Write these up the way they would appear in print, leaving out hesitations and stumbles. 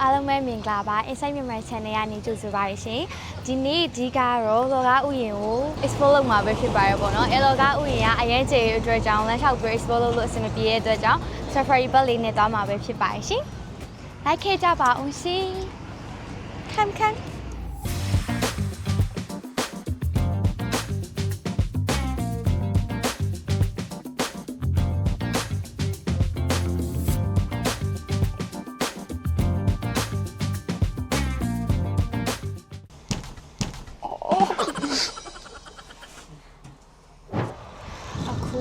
အားလုံးပဲမင်္ဂလာပါ Inside Myanmar Channel ကနေကြိုဆိုပါရရှင်ဒီနေ့ဒီကတော့လောကဥယျာဉ်ကို explore လုပ်မှာပဲဖြစ်ပါရပေါ့နော်အဲလောကဥယျာဉ်ကအရင်ကျေအတွက်ကြောင့်လမ်းလျှောက်ပြီး explore လုပ်လို့အဆင်မပြေတဲ့အတွက်ကြောင့် safari bus လေးနဲ့သွားမှာပဲဖြစ်ပါရရှင်လိုက်ခဲ့ကြပါအောင်ရှင်ခမ်း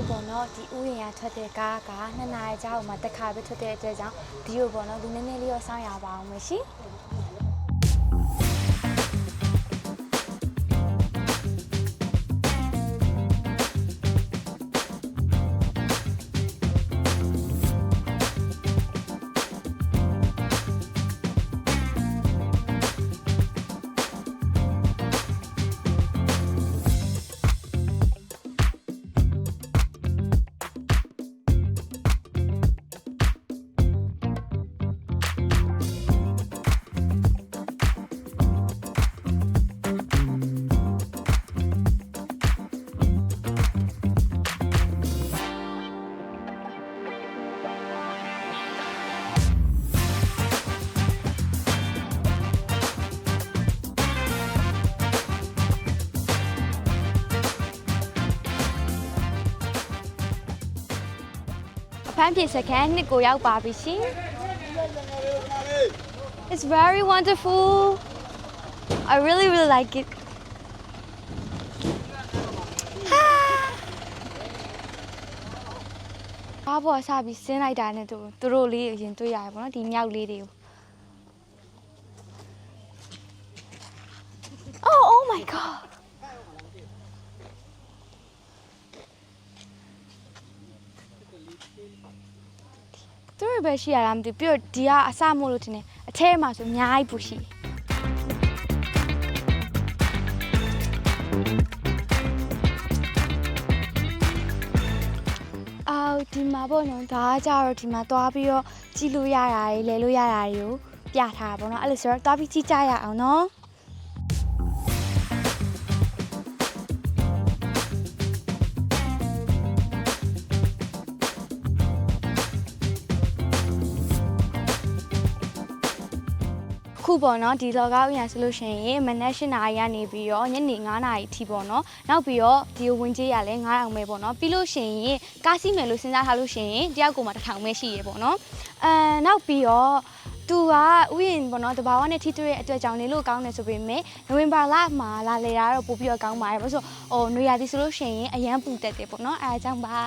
ပေါ့နော်ဒီဥယျာဉ်ထွက်တဲ့ကားက2နာရီကြာအောင်မှတစ်ခါပဲထွက်တဲ့အတွက်ကြောင့်ဒီကိုပေါ့နော်ဒီနည်းနည်းလေးတော့စောင့်ရပါအောင်မရှိဖမ်းပြေစခန်းနှစ်ကိုရောက်ပါပြီရှင် It's very wonderful I really like it ဘာပေါ်စားပြီးဆင်းလိုက်တာနဲ့သူတို့လေးအရင်တွေ့ရတယ်ပေါ့နော်ဒီမြောက်လေးတွေကို Oh my godသူတို့ပဲရှိရတာမသိဘူးပြီးတော့ဒီကအစမို့လို့ထင်တယ်အထဲမှာဆိုအများကြီးပူရှိအော်ဒီမှာပေါ့နော်ဒါကကြတော့ဒီမှာသွားပြီးတော့ကြည့်လို့ရတာတွေလဲလို့ရတာတွေကိုပြထားတာပေါ့နော်အဲ့လိုဆိုတော့သွားပြီးကြည့်ကြရအောင်နော်ခုပေါ့နော်ဒီလောကဥယျာဉ်ဆိုလို့ရှိရင်မနက်၈နာရီကနေပြီးတော့ညနေ9နာရီထိပေါ့နော်နောက်ပြီးတော့ဒီဝင်ကြီးရလဲ9000ပဲပေါ့နော်ပြီးလို့ရှိရင်ကားစီးမယ်လို့စဉ်းစားထားလို့ရှိရင်တယောက်ကိုမှ1000ပဲရှိရေပေါ့နော်နောက်ပြီးတော့သူကဥယျာဉ်ပေါ့နော်တဘာဝနဲ့ထိတွေ့တဲ့အတွက်ကြောင့်နေလို့ကောင်းတယ်ဆိုပေမဲ့နိုဝင်ဘာလမှာလာလေတာတော့ပို့ပြီးတော့ကောင်းပါတယ်ဘာလို့ဆိုနွေရာသီဆိုလို့ရှိရင်အရန်ပူတက်တယ်ပေါ့နော်အဲအကြောင်းပါ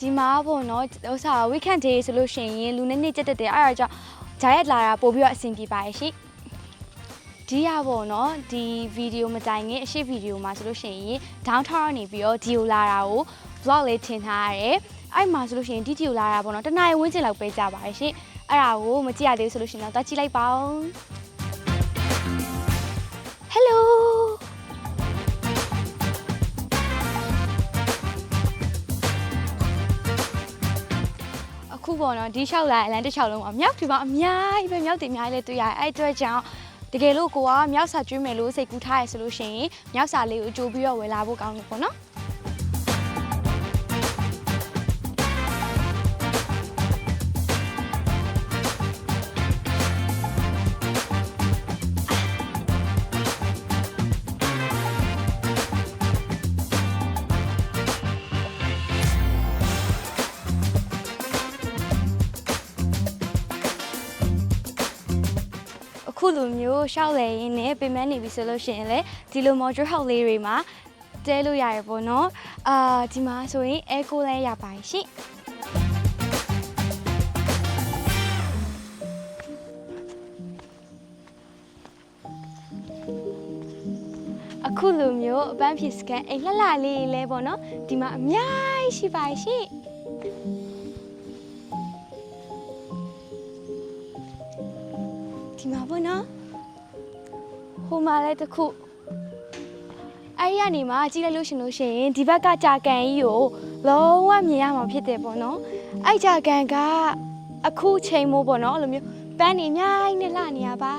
ဒီမှာပေါ့နော်ဥစား weekend day ဆိုလို့ရှိရင်လူနေကြက်တက်တယ်အဲ့ဒါကြောင့်ဂျာရက်လာတာပို့ပြီးတော့အဆင်ပြေပါရဲ့ရှိဒီရပေါ့နော်ဒီဗီဒီယိုမတိုင်ခင်အရှိဗီဒီယိုမှာဆိုလို့ရှိရင် downtown နေပြီးတော့ဒီကိုလာတာကို vlog လေးထင်ထားရတယ်အဲ့မှာဆိုလို့ရှိရင်ဒီကိုလာတာပေါ့နော်တနင်္လာရီဝန်းကျင်လောက်ပဲကြာပါရဲ့ရှိအဲ့ဒါကိုမကြည့်ရသေးဘူးဆိုလို့ရှိရင်တော့သွားကြည့်လိုက်ပါဦး Helloခုပေါ့နော်ဒီလျှောက်လာအလန်တစ်လျှောက်လုံးမှာမြောက်ဒီမှာအများကြီးပဲမြောက်တွေအများကြီးလဲတွေ့ရတယ်အဲ့အတွက်ကြောင့်တကယ်လို့ကိုကမြောက်စာကျွေးမယ်လို့စိတ်ကူးထားရဆိုလို့ရှိရင်မြောက်စာလေးကိုအကျိုးပြီးတော့ဝယ်လာဖို့ကောင်းတယ်ပေါ့နော်ခုလိုမျိုးရှောက်လေရင်းနဲ့ပြင်ပန်းနေပြီဆိုလို့ရှိရင်လေဒီလို module house လေးတွေမှာ တဲလို့ရတယ်ပေါ့နော်ဒီမှာဆိုရင်အဲကိုလည်းရပါတယ်ရှင်အခုလိုမျိုးအပန်းဖြေစကန်အိမ်လှလှလေးလဲပေါ့နော်ဒီမှာအများကြီးရှိပါရှိဒီမှာပေါ့နော်ဟိုမှာလဲတခုအဲ့ရနေမှာကြည့်လိုက်လို့ရှင်ဒီဘက်ကကြာကန်ကြီးကိုလုံးဝမြင်ရမှာဖြစ်တယ်ပေါ့နော်အဲ့ကြာကန်ကအခုချိန်မိုးပေါ့နော်အဲ့လိုမျိုးပန်းနေအများကြီးနဲ့လှနေရပါ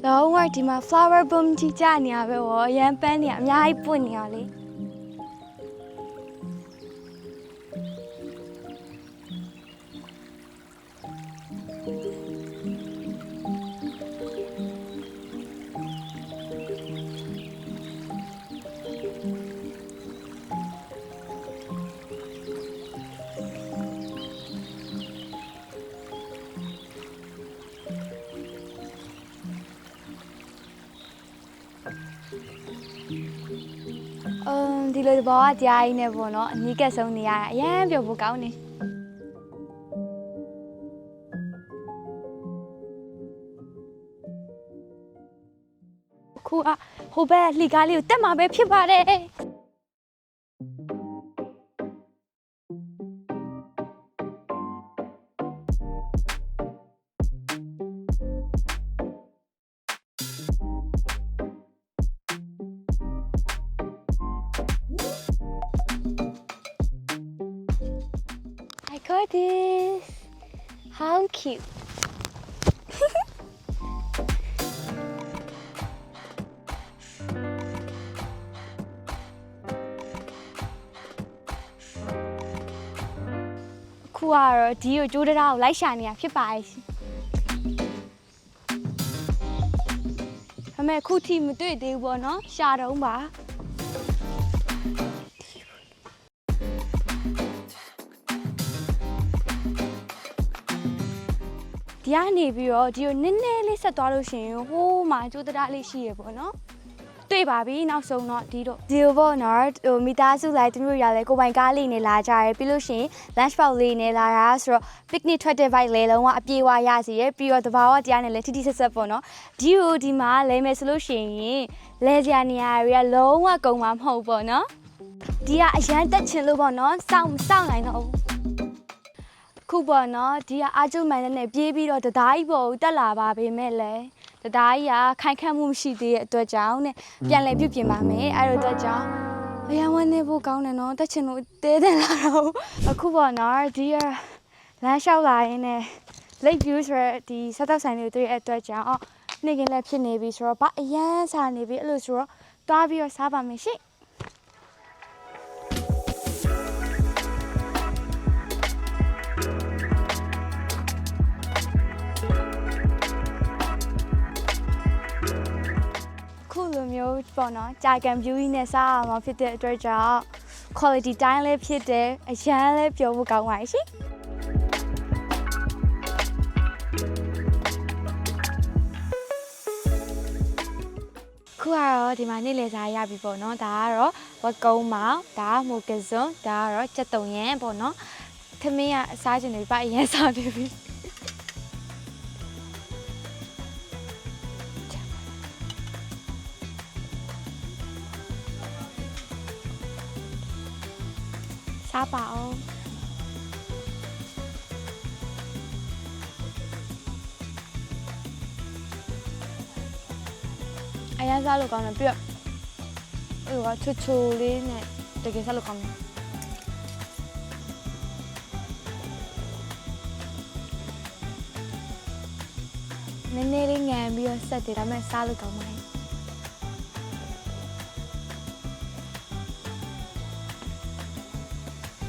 လုံးဝဒီမှာ flower boom ကြီးကြနေရပဲဗောရမ်းပန်းနေအများကြီးပွင့်နေရလေဒီလိုဘောကကြားရင်းနဲ့ပေါ့နော်အနီးကပ်ဆုံးနေရတာအရန်ပျော်ဖို့ကောင်းနေခုဟိုဘက်လှီကားလေးကိုတက်မှာပဲဖြစ်ပါတယ်I got this. How cute. ခုကတော့ဒီကိုကျိုးတရားကိုလိုက်ရှာနေရဖြစ်ပါရဲ့ရှင်။ဒါပေမဲ့ခုထိမတွေ့သေးဘူးပေါ့နော်ရှာတော့ပါဒီကနေပြီးတော့ဒီကိုနည်းနည်းလေးဆက်သွားလို့ရှိရင်ဟိုးမှာကျိုးတရားလေးရှိရပေါ့နော်တွေ့ပါပြီနောက်ဆုံးတော့ဒီကိုပေါ့နော်ဟိုမိသားစုလိုက်သူတို့ရလဲကိုပိုင်ကားလေးနဲ့လာကြရဲပြီးလို့ရှိရင် lunch box လေးနဲ့လာတာဆိုတော့ picnic ထွက်တဲ့ vibe လေးလုံးဝအပြေးဝရစီရပြီးတော့တဘာဝတရားနဲ့လဲထိထိဆက်ဆက်ပေါ့နော်ဒီကိုဒီမှာလဲမယ်ဆိုလို့ရှိရင်လဲစရာနေရာတွေကလုံးဝကုန်မှာမဟုတ်ပေါ့နော်ဒီကအရန်တက်ချင်လို့ပေါ့နော်စောင့်နိုင်တော့ခုပေါ့နော်ဒီကအာကျုံမန်နဲ့ပြေးပြီးတော့တသားကြီးပေါ်ကိုတက်လာပါပေမဲ့လဲတသားကြီးကခိုင်ခန့်မှုမရှိသေးတဲ့အတွက်ကြောင့်နဲ့ပြန်လဲပြုတ်ပြင်ပါမယ်အဲ့လိုအတွက်ကြောင့်အရန်ဝန်းနေဖို့ကောင်းတယ်နော်တက်ချင်လို့တဲတယ်လာတော့အခုပေါ့နော်ဒီကလမ်းလျှောက်လာရင်းနဲ့ lake view ဆိုတဲ့ဒီဆက်တောက်ဆိုင်လေးတွေ့တဲ့အတွက်ကြောင့်နေ့ကလည်းဖြစ်နေပြီဆိုတော့ဗအရန်စားနေပြီအဲ့လိုဆိုတော့တွားပြီးတော့စားပါမယ်ရှင့်လိုမျိုးပေါ့နော်ကြာကန် view နဲ့စားအောင်မှာဖြစ်တဲ့အတွက်ကြောင့် quality time လေးဖြစ်တယ်အရန်လေးပြောဖို့ကောင်းပါရှင်ခုကတော့ဒီမှာနေ့လည်စာရပြီပေါ့နော်ဒါကတော့ဝက်ကုန်းမောင်ဒါကမိုကစွန်းဒါကတော့ကြက်တုံရံပေါ့နော်ခမင်းကအစားကျင်နေပြီအရင်စားနေပြီစားပါအောင်အရင်စားလို့ကောင်းတယ်ပြီးတော့ဟိုကချိုလေးနဲ့တကယ်စားလို့ကောင်းတယ် နည်းနည်းလေးငံပြီးတော့ဆက်တယ်ဒါပေမဲ့စားလို့ကောင်းပါတယ်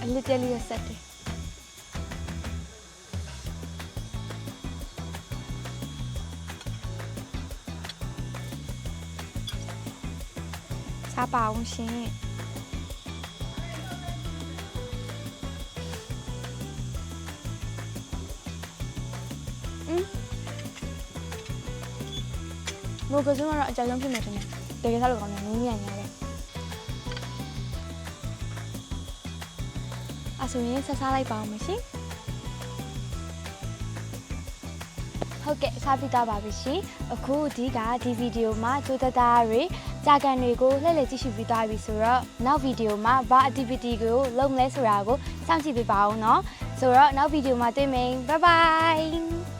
အလစ်တက်လေးဆက်တယ်စားပါအောင်ရှင်မိုးကစုံကတော့အကြိုက်ဆုံးဖြစ်နေတယ်တကယ်စားလို့ကောင်းတယ်နင်းမြန်ရတယ်အဆိုရင်ဆက်စားလိုက်ပါအောင်မရှင်ဟုတ်ကဲ့စားပြီးသားပါပြီရှင်အခုဒီဗီဒီယိုမှာကျိုးတသားတွေကြာကန်တွေကိုလှည့်လည်ကြည့်ရှုပြီးသားပြီဆိုတော့နောက်ဗီဒီယိုမှာဘာ activity ကိုလုပ်မလဲဆိုတာကိုစောင့်ကြည့်ပေးပါဦးเนาะဆိုတော့နောက်ဗီဒီယိုမှာတွေ့မယ် bye bye